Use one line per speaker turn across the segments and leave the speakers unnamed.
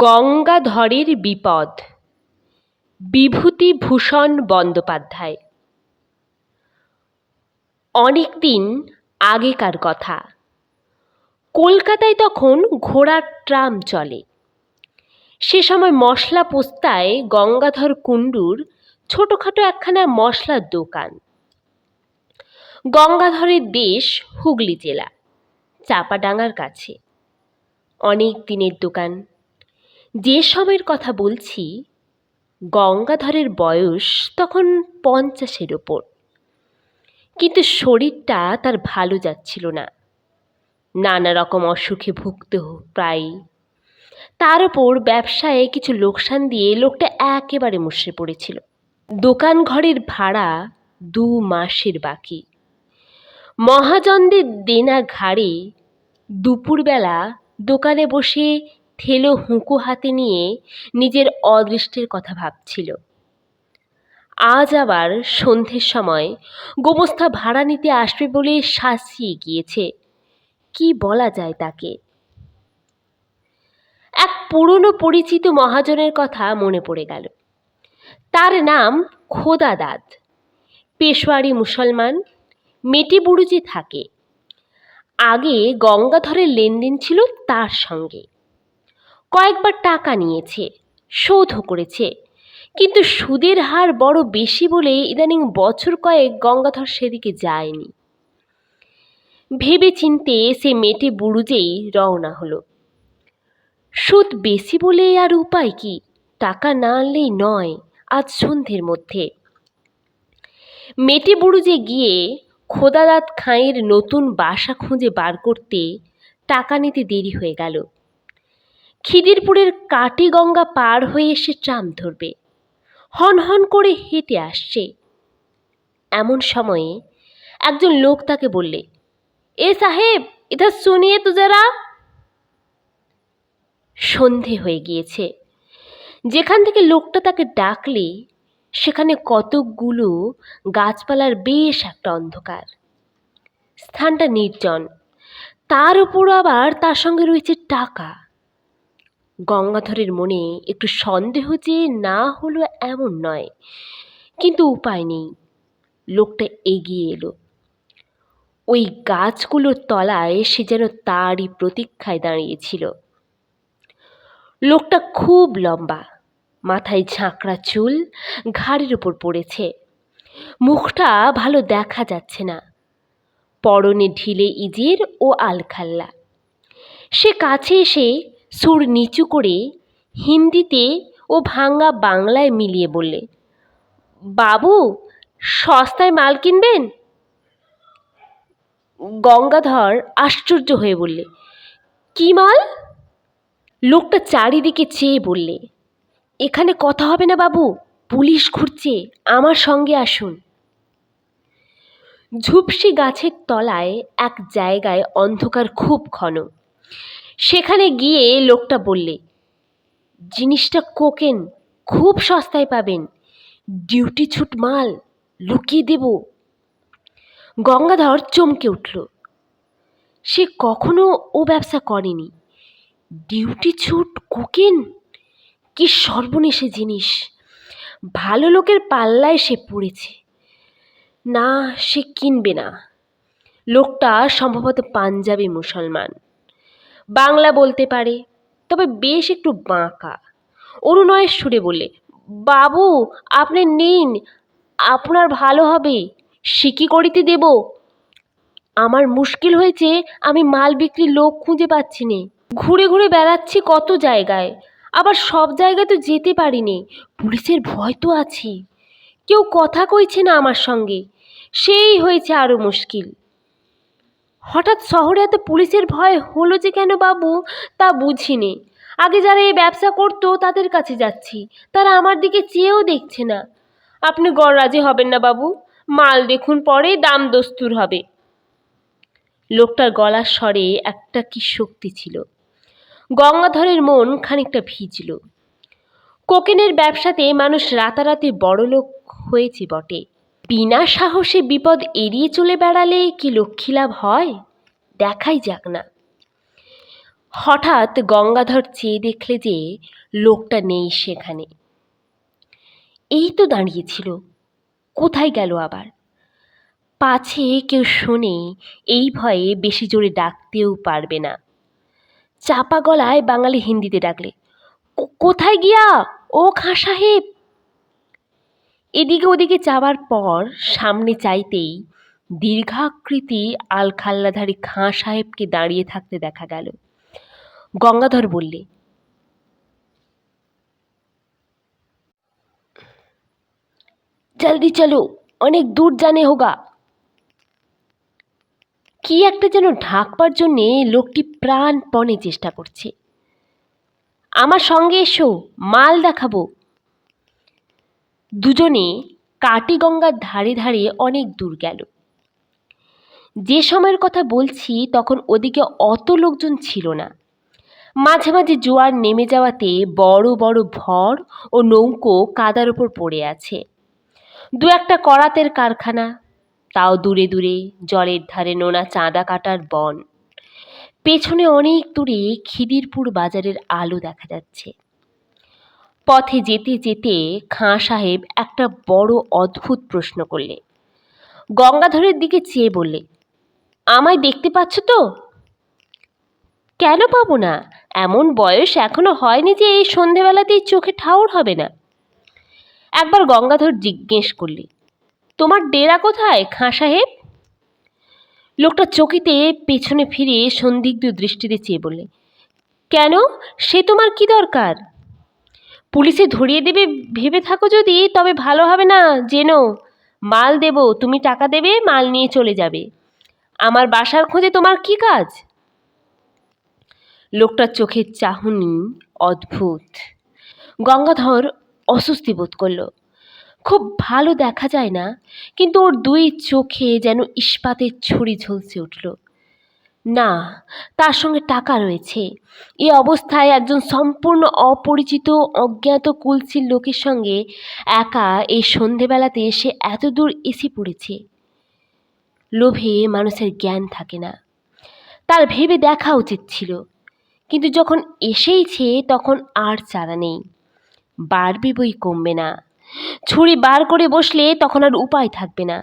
গঙ্গাধরের বিপদ। বিভূতিভূষণ বন্দ্যোপাধ্যায়। অনেক দিন আগেকার কথা। কলকাতায় তখন ঘোড়ার ট্রাম চলে। সে সময় মশলা পোস্তায় গঙ্গাধর কুণ্ডুর ছোটোখাটো একখানা মশলার দোকান। গঙ্গাধরের দেশ হুগলি জেলা, চাপাডাঙ্গার কাছে। অনেক দিনের দোকান। যে সময়ের কথা বলছি, গঙ্গাধরের বয়স তখন 50-এর ওপর। কিন্তু শরীরটা তার ভালো যাচ্ছিল না, নানা রকম অসুখে ভুগতে প্রায়। তার ওপর ব্যবসায় কিছু লোকসান দিয়ে লোকটা একেবারে মুষড়ে পড়েছিল। দোকান ঘরের ভাড়া 2 মাসের বাকি। মহাজনদের দেনা ঘাড়ে দুপুরবেলা দোকানে বসে থেলো হুঁকো হাতে নিয়ে নিজের অদৃষ্টের কথা ভাবছিল। আজ আবার সন্ধ্যের সময় গোমস্তা ভাড়া নিতে আসবে বলে শাসিয়ে গিয়েছে। কি বলা যায় তাকে? এক পুরনো পরিচিত মহাজনের কথা মনে পড়ে গেল। তার নাম খোদাদাদ, পেশোয়ারি মুসলমান, মেটিবুরুজে থাকে। আগে গঙ্গাধরের লেনদেন ছিল তার সঙ্গে। কয়েকবার টাকা নিয়েছে, শোধও করেছে, কিন্তু সুদের হার বড় বেশি বলে ইদানিং বছর কয়েক গঙ্গাধর সেদিকে যায়নি। ভেবে চিনতে সে মেটিবুরুজেই রওনা হলো। সুদ বেশি বলে আর উপায় কি? টাকা না আনলেই নয় আজ সন্ধ্যের মধ্যে। মেটিবুরুজে গিয়ে খোদাদাদ খাঁয়ের নতুন বাসা খুঁজে বার করতে টাকা নিতে দেরি হয়ে গেল। খিদিরপুরের কাটিগঙ্গা পার হয়ে এসে ট্রাম ধরবে। হন হন করে হেঁটে আসছে। এমন সময়ে একজন লোক তাকে বললে, এ সাহেব, ইধার শুনিয়ে তো যারা। সন্ধে হয়ে গিয়েছে। যেখান থেকে লোকটা তাকে ডাকলে সেখানে কতকগুলো গাছপালার বেশ একটা অন্ধকার। স্থানটা নির্জন, তার উপর আবার তার সঙ্গে রয়েছে টাকা। গঙ্গাধরের মনে একটু সন্দেহ যে না হলো এমন নয়, কিন্তু উপায় নেই। লোকটা এগিয়ে এলো। ওই গাছগুলোর তলায় সে যেন তারই প্রতীক্ষায় দাঁড়িয়েছিল। লোকটা খুব লম্বা, মাথায় ঝাঁকড়া চুল ঘাড়ের উপর পড়েছে। মুখটা ভালো দেখা যাচ্ছে না। পরনে ঢিলে ইজির ও আলখাল্লা। সে কাছে এসে সুর নিচু করে হিন্দিতে ও ভাঙা বাংলায় মিলিয়ে বললে, বাবু, সস্তায় মাল কিনবেন? গঙ্গাধর আশ্চর্য হয়ে বললে, কি মাল? লোকটা চারিদিকে চেয়ে বললে, এখানে কথা হবে না বাবু, পুলিশ ঘুরছে, আমার সঙ্গে আসুন। ঝুপসি গাছের তলায় এক জায়গায় অন্ধকার খুব ঘন। সেখানে গিয়ে লোকটা বললে, জিনিসটা কোকেন, খুব সস্তায় পাবেন, ডিউটি ছুট মাল, লুকিয়ে দেব। গঙ্গাধর চমকে উঠল। সে কখনো ও ব্যবসা করেনি। ডিউটি ছুট কোকেন, কি সর্বনেশে জিনিস! ভালো লোকের পাল্লায় সে পড়েছে। না, সে কিনবে না। লোকটা সম্ভবত পাঞ্জাবি মুসলমান, বাংলা বলতে পারে, তবে বেশ একটু বাঁকা। অনুনয়ের সুরে বললে, বাবু, আপনি নিন, আপনার ভালো হবে, সিকি করিতে দেব। আমার মুশকিল হয়েছে, আমি মাল বিক্রির লোক খুঁজে পাচ্ছি নে। ঘুরে ঘুরে বেড়াচ্ছি কত জায়গায়, আবার সব জায়গায় তো যেতে পারিনি। পুলিশের ভয় তো আছে, কেউ কথা কইছে না আমার সঙ্গে, সেই হয়েছে আরো মুশকিল। হঠাৎ শহরে এত পুলিশের ভয় হলো যে কেন বাবু, তা বুঝিনি। আগে যারা এই ব্যবসা করতো তাদের কাছে যাচ্ছি, তারা আমার দিকে চেয়েও দেখছে না। আপনি গড়রাজি হবেন না বাবু, মাল দেখুন, পরে দাম দস্তুর হবে। লোকটার গলার স্বরে একটা কি শক্তি ছিল। গঙ্গাধরের মন খানিকটা ভিজল। কোকেনের ব্যবসাতে মানুষ রাতারাতি বড়লোক হয়েছে বটে, বিনা সাহসে বিপদ এড়িয়ে চলে বেড়ালে কি লক্ষ্মী লাভ হয়? দেখাই যাক না। হঠাৎ গঙ্গাধর চেয়ে দেখলে যে লোকটা নেই সেখানে। এই তো দাঁড়িয়েছিল, কোথায় গেল আবার? পাছে কেউ শোনে, এই ভয়ে বেশি জোরে ডাকতেও পারবে না। চাপা গলায় বাঙালি হিন্দিতে ডাকলে, কোথায় গিয়া ও খাঁ সাহেব? এদিকে ওদিকে যাবার পর সামনে চাইতেই দীর্ঘাকৃতি আলখাল্লাধারী খাঁ সাহেবকে দাঁড়িয়ে থাকতে দেখা গেল। গঙ্গাধর বললে, জলদি চলো, অনেক দূর জানে হোগা। কি একটা যেন ঢাকবার জন্যে লোকটি প্রাণপণে চেষ্টা করছে। আমার সঙ্গে এসো, মাল দেখাবো। দুজনে কাটিগঙ্গার ধারে ধারে অনেক দূর গেল। যে সময়ের কথা বলছি তখন ওদিকে অত লোকজন ছিল না। মাঝে মাঝে জোয়ার নেমে যাওয়াতে বড় বড় ভর ও নৌকো কাদার ওপর পড়ে আছে। দু একটা করাতের কারখানা, তাও দূরে দূরে জলের ধারে নোনা চাঁদা কাটার বন। পেছনে অনেক দূরে খিদিরপুর বাজারের আলো দেখা যাচ্ছে। পথে যেতে যেতে খাঁ সাহেব একটা বড় অদ্ভুত প্রশ্ন করলে। গঙ্গাধরের দিকে চেয়ে বললে, আমায় দেখতে পাচ্ছ তো? কেন পাবো না? এমন বয়স এখনো হয়নি যে এই সন্ধেবেলাতেই চোখে ঠাউর হবে না। একবার গঙ্গাধর জিজ্ঞেস করলে, তোমার ডেরা কোথায় খাঁ সাহেব? লোকটা চকিতে পেছনে ফিরে সন্দিগ্ধ দৃষ্টিতে চেয়ে বললে, কেন, সে তোমার কি দরকার? পুলিশে ধরিয়ে দেবে ভেবে থাকো যদি, তবে ভালো হবে না জেনো। মাল দেব, তুমি টাকা দেবে, মাল নিয়ে চলে যাবে। আমার বাসার খোঁজে তোমার কি কাজ? লোকটার চোখের চাহনি অদ্ভুত। গঙ্গাধর অস্বস্তি বোধ করল। খুব ভালো দেখা যায় না, কিন্তু ওর দুই চোখে যেন ইস্পাতের ছুরি ঝলসে উঠল। না, তার সঙ্গে টাকা রয়েছে। এ অবস্থায় একজন সম্পূর্ণ অপরিচিত অজ্ঞাত কুলসির লোকের সঙ্গে একা এই সন্ধেবেলাতে সে এত দূর এসে পড়েছে। লোভে মানুষের জ্ঞান থাকে না, তার ভেবে দেখা উচিত ছিল। কিন্তু যখন এসেইছে তখন আর চারা নেই। বাড়বে বই কমবে না। ছুরি বার করে বসলে তখন আর উপায় থাকবে না।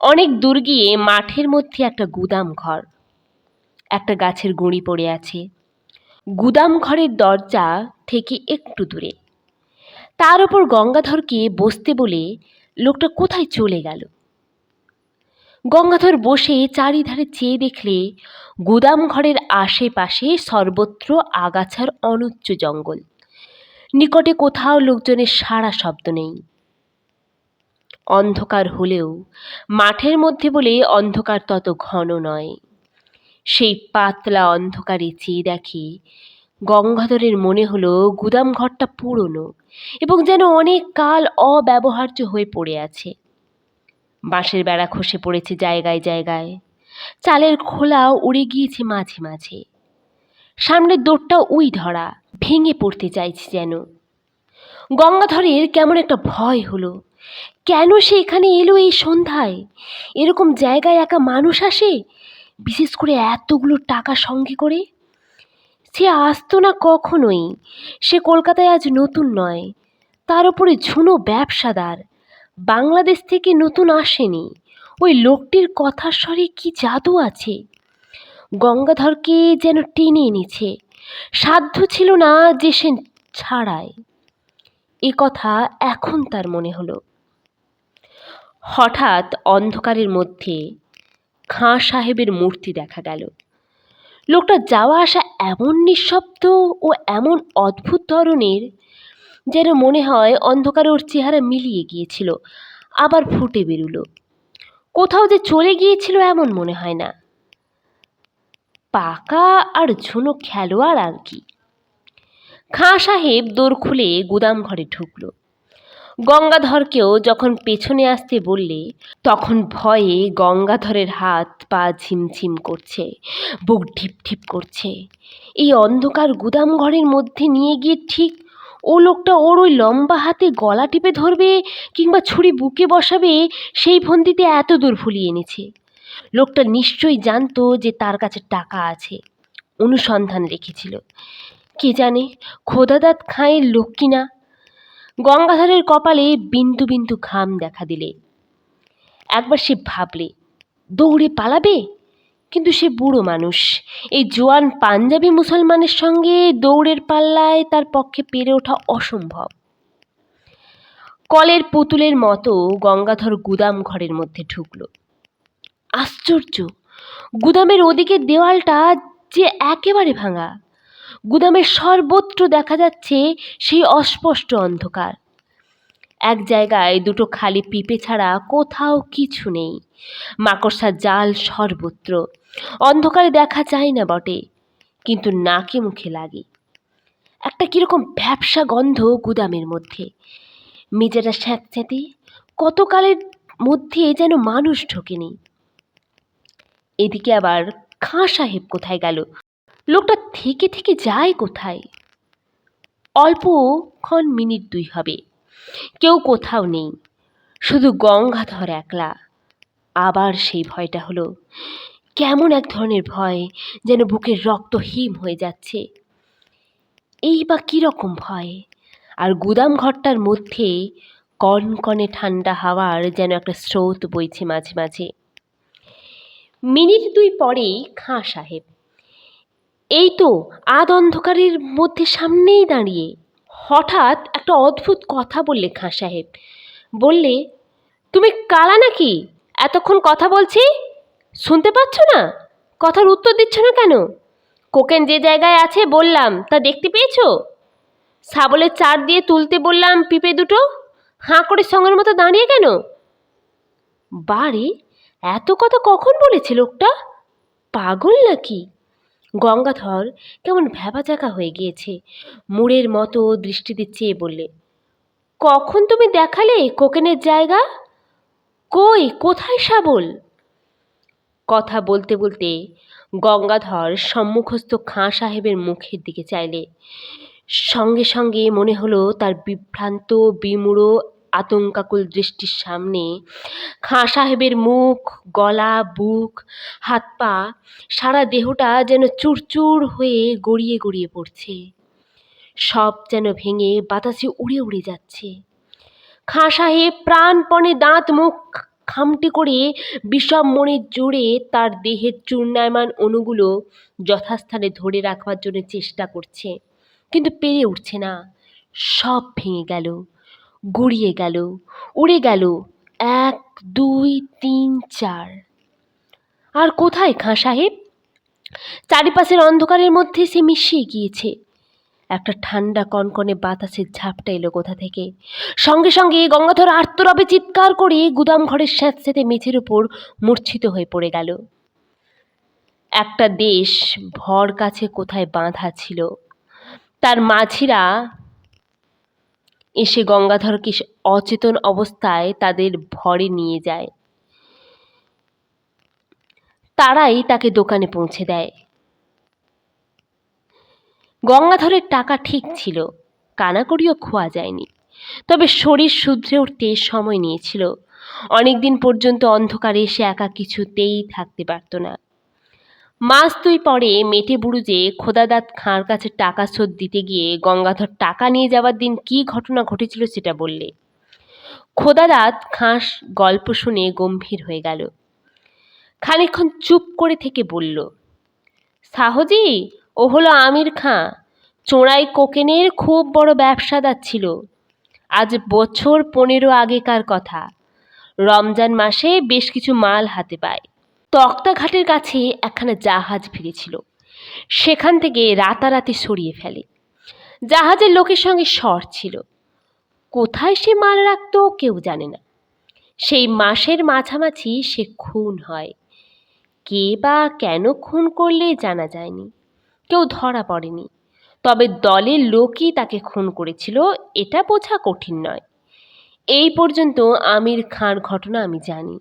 অনেক দূর গিয়ে মাঠের মধ্যে একটা গুদাম ঘর, একটা গাছের গুঁড়ি পড়ে আছে। গুদাম ঘরের দরজা থেকে একটু দূরে। তার উপর গঙ্গাধরকে বসতে বলে লোকটা কোথায় চলে গেল। গঙ্গাধর বসে চারিধারে চেয়ে দেখলে গুদাম ঘরের আশেপাশে সর্বত্র আগাছার অনুচ্চ জঙ্গল। নিকটে কোথাও লোকজনের সাড়া শব্দ নেই। অন্ধকার হলেও মাঠের মধ্যে বলে অন্ধকার তত ঘন নয়। সেই পাতলা অন্ধকারে চেয়ে দেখে গঙ্গাধরের মনে হলো গুদাম ঘরটা পুরনো এবং যেন অনেক কাল অব্যবহার্য হয়ে পড়ে আছে। বাঁশের বেড়া খসে পড়েছে জায়গায় জায়গায়, চালের খোলাও উড়ে গিয়েছে মাঝে মাঝে। সামনের দোরটাও উই ধরা, ভেঙে পড়তে চাইছে যেন। গঙ্গাধরের কেমন একটা ভয় হলো। কেন সে এখানে এলো এই সন্ধ্যায়? এরকম জায়গায় একা মানুষ আসে, বিশেষ করে এতগুলো টাকা সঙ্গে করে? সে আসতো না কখনোই। সে কলকাতায় আজ নতুন নয়, তার উপরে ঝুনো ব্যবসাদার, বাংলাদেশ থেকে নতুন আসেনি। ওই লোকটির কথার স্বরে কি জাদু আছে, গঙ্গাধরকে যেন টেনে এনেছে। সাধ্য ছিল না যে সে ছাড়ায়। এ কথা এখন তার মনে হলো। হঠাৎ অন্ধকারের মধ্যে খাঁ সাহেবের মূর্তি দেখা গেল। লোকটা যাওয়া আসা এমন নিঃশব্দ ও এমন অদ্ভুত ধরনের যেন মনে হয় অন্ধকারে ওর চেহারা মিলিয়ে গিয়েছিল, আবার ফুটে বেরুলো। কোথাও যে চলে গিয়েছিল এমন মনে হয় না। পাকা আর ঝুনো খেলোয়াড় আর কি। খাঁ সাহেব দোর খুলে গুদাম ঘরে ঢুকলো। গঙ্গাধরকেও যখন পেছনে আসতে বললে তখন ভয়ে গঙ্গাধরের হাত পা ঝিমঝিম করছে, বুক ঢিপ ঢিপ করছে। এই অন্ধকার গুদাম ঘরের মধ্যে নিয়ে গিয়ে ঠিক ও লোকটা ওর ওই লম্বা হাতে গলা টিপে ধরবে কিংবা ছুরি বুকে বসাবে, সেই ফন্দিতে এত দূর ভুলিয়ে এনেছে। লোকটা নিশ্চয়ই জানতো যে তার কাছে টাকা আছে, অনুসন্ধান রেখেছিল। কে জানে খোদাদাত খাঁয়ের লোক কিনা। গঙ্গাধরের কপালে বিন্দু বিন্দু ঘাম দেখা দিলে একবার সে ভাবলে দৌড়ে পালাবে, কিন্তু সে বুড়ো মানুষ, এই জোয়ান পাঞ্জাবি মুসলমানের সঙ্গে দৌড়ের পাল্লায় তার পক্ষে পেরে ওঠা অসম্ভব। কলের পুতুলের মতো গঙ্গাধর গুদাম ঘরের মধ্যে ঢুকল। আশ্চর্য, গুদামের ওদিকের দেওয়ালটা যে একেবারে ভাঙা। গুদামের সর্বত্র দেখা যাচ্ছে সেই অস্পষ্ট অন্ধকার। এক জায়গায় দুটো খালি পিপে ছাড়া কোথাও কিছু নেই। মাকড়সার জাল সর্বত্র। অন্ধকারে দেখা যায় না বটে, কিন্তু নাকে মুখে লাগে। একটা কিরকম ভ্যাপসা গন্ধ গুদামের মধ্যে। মেঝেটা স্যাঁতস্যাঁতে, কতকালের মধ্যে যেন মানুষ ঢোকেনি। এদিকে আবার খাঁ সাহেব কোথায় গেল? লোকটা থেকে থেকে যায় কোথায়? অল্পক্ষণ মিনিট 2 হবে, কেউ কোথাও নেই, শুধু গঙ্গাধর একলা। আবার সেই ভয়টা হলো, কেমন এক ধরনের ভয়, যেন বুকের রক্ত হিম হয়ে যাচ্ছে। এই বা কীরকম ভয়! আর গুদাম ঘরটার মধ্যে কনকনে ঠান্ডা হাওয়ার যেন একটা স্রোত বইছে মাঝে মাঝে। মিনিট 2 পরেই খাঁ সাহেব এই তো আধ অন্ধকারের মধ্যে সামনেই দাঁড়িয়ে। হঠাৎ একটা অদ্ভুত কথা বললে খাঁ সাহেব। বললে, তুমি কালা নাকি? এতক্ষণ কথা বলছি, শুনতে পাচ্ছ না? কথার উত্তর দিচ্ছ না কেন? কোকেন যে জায়গায় আছে বললাম, তা দেখতে পেয়েছো? শাবলের চার দিয়ে তুলতে বললাম পিপে দুটো, হাঁ করে সঙ্গের মতো দাঁড়িয়ে কেন? বাড়ি এত কথা কখন বলেছে লোকটা? পাগল নাকি? গঙ্গাধর কেমন ভ্যাবাচাকা হয়ে গিয়েছে। মুড়ের মতো দৃষ্টিতে চেয়ে বললে, কখন তুমি দেখালে কোকেনের জায়গা? কই, কোথায় শাবল? কথা বলতে বলতে গঙ্গাধর সম্মুখস্থ খাঁ সাহেবের মুখের দিকে চাইলে। সঙ্গে সঙ্গে মনে হলো তার বিভ্রান্ত বিমূঢ় আতঙ্কাকুল দৃষ্টির সামনে খাঁ সাহেবের মুখ, গলা, বুক, হাত পা, সারা দেহটা যেন চুরচুর হয়ে গড়িয়ে গড়িয়ে পড়ছে। সব যেন ভেঙে বাতাসে উড়ে উড়ে যাচ্ছে। খাঁ সাহেব প্রাণপণে দাঁত মুখ খামটি করে বিষম মনের জোরে তার দেহের চূর্ণায়মান অণুগুলো যথাস্থানে ধরে রাখবার জন্য চেষ্টা করছে, কিন্তু পেরে উঠছে না। সব ভেঙে গেল, গড়িয়ে গেল, উড়ে গেল। 1, 2, 3, 4। আর কোথায় খাঁ সাহেব? চারিপাশের অন্ধকারের মধ্যে সে মিশিয়ে গিয়েছে। একটা ঠান্ডা কনকনে বাতাসের ঝাপটা এলো কোথা থেকে। সঙ্গে সঙ্গে গঙ্গাধর আর্তরবে চিৎকার করে গুদাম ঘরের স্যাঁতস্যাঁতে মেঝের উপর মূর্ছিত হয়ে পড়ে গেল। একটা দেশ ভর কাছে কোথায় বাঁধা ছিল, তার মাঝিরা এসে গঙ্গাধরকে অচেতন অবস্থায় তাদের ভরে নিয়ে যায়। তারাই তাকে দোকানে পৌঁছে দেয়। গঙ্গাধরের টাকা ঠিক ছিল, কানাকড়িও খোয়া যায়নি, তবে শরীর শুধরে উঠতে সময় নিয়েছিল। অনেকদিন পর্যন্ত অন্ধকারে সে একা কিছুতেই থাকতে পারত না। মাস 2 পরে মেটে বুড়ুজে খোদাদাত খাঁর কাছে টাকা শোধ দিতে গিয়ে গঙ্গাধর টাকা নিয়ে যাওয়ার দিন কি ঘটনা ঘটেছিল সেটা বললে। খোদাদাত খাঁ গল্প শুনে গম্ভীর হয়ে গেল। খানিকক্ষণ চুপ করে থেকে বলল, সাহজি, ও হলো আমির খাঁ, চোরাই কোকেনের খুব বড় ব্যবসাদার ছিল। আজ বছর 15 আগেকার কথা। রমজান মাসে বেশ কিছু মাল হাতে পায়। তক্তাঘাটের কাছে একখানা জাহাজ ফিরেছিল, সেখান থেকে রাতারাতি সরিয়ে ফেলে। জাহাজের লোকের সঙ্গে শর ছিল, কোথায় সে মাল রাখত কেউ জানে না। সেই মাসের মাঝামাঝি সে খুন হয়। কে বা কেন খুন করলে জানা যায়নি, কেউ ধরা পড়েনি। তবে দলের লোকই তাকে খুন করেছিল এটা বোঝা কঠিন নয়। এই পর্যন্ত আমির খাঁর ঘটনা আমি জানি।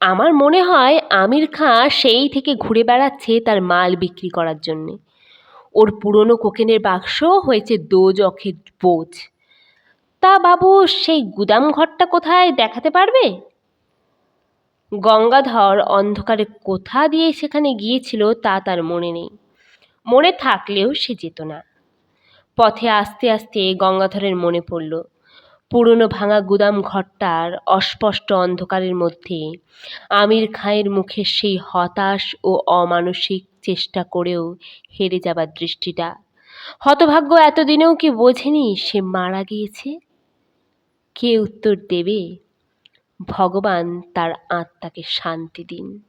আমার মনে হয় আমির খাঁ সেই থেকে ঘুরে বেড়াচ্ছে তার মাল বিক্রি করার জন্যে। ওর পুরনো কোকেনের বাক্স হয়েছে দোজখের বোঝ। তা বাবু, সেই গুদাম ঘরটা কোথায় দেখাতে পারবে? গঙ্গাধর অন্ধকারে কোথা দিয়ে সেখানে গিয়েছিল তা তার মনে নেই। মনে থাকলেও সে যেত না। পথে আস্তে আস্তে গঙ্গাধরের মনে পড়ল পুরনো ভাঙা গুদাম ঘরটার অস্পষ্ট অন্ধকারের মধ্যে আমির খাঁয়ের মুখের সেই হতাশ ও অমানসিক চেষ্টা করেও হেরে যাবার দৃষ্টিটা। হতভাগ্য এতদিনেও কি বোঝেনি সে মারা গিয়েছে? কে উত্তর দেবে? ভগবান তার আত্মাকে শান্তি দিন।